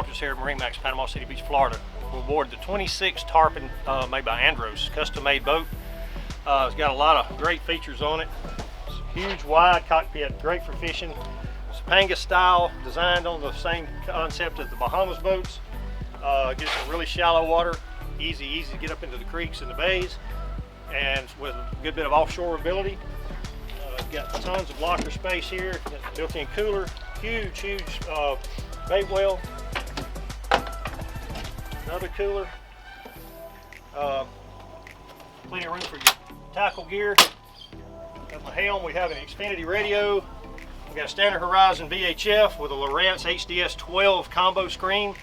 Walters here at MarineMax, Panama City Beach, Florida. We're aboard the 26 Tarpon made by Andros, custom-made boat. It's got a lot of great features on it. It's a huge, wide cockpit, great for fishing. It's Panga style, designed on the same concept as the Bahamas boats. Gets in really shallow water, easy to get up into the creeks and the bays, and with a good bit of offshore ability. Got tons of locker space here, got built-in cooler, huge bait well, another cooler, plenty of room for your tackle gear. At the helm we have an Xfinity radio. We got a Standard Horizon VHF with a Lowrance HDS 12 combo screen.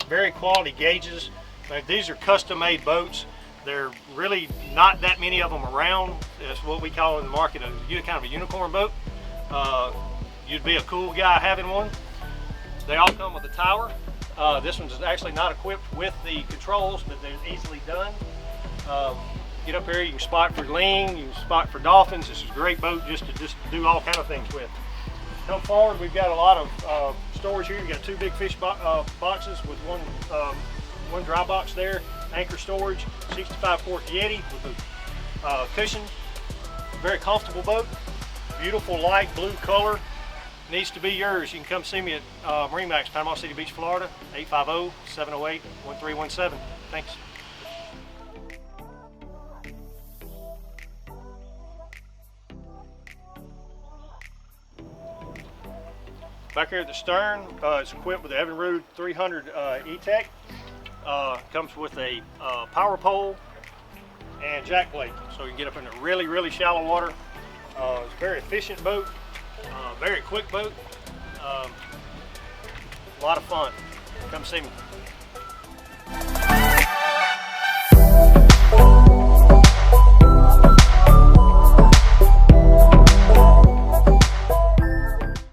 Very quality gauges. These are custom-made boats. There are really not that many of them around. It's what we call in the market kind of a unicorn boat. You'd be a cool guy having one. They all come with a tower. This one's actually not equipped with the controls, but they're easily done. Get up here, you can spot for ling, you can spot for dolphins. This is a great boat just to do all kind of things with. Come forward, we've got a lot of storage here. We've got two big fish boxes with one dry box there, anchor storage, 65 quart Yeti with a cushion. Very comfortable boat, beautiful light blue color. Needs to be yours. You can come see me at MarineMax, Panama City Beach, Florida, 850-708-1317. Thanks. Back here at the stern, it's equipped with the Evinrude 300 E-Tech. Comes with a power pole and jack plate, so you can get up into really shallow water. It's a very efficient boat, very quick boat, a lot of fun. Come see me.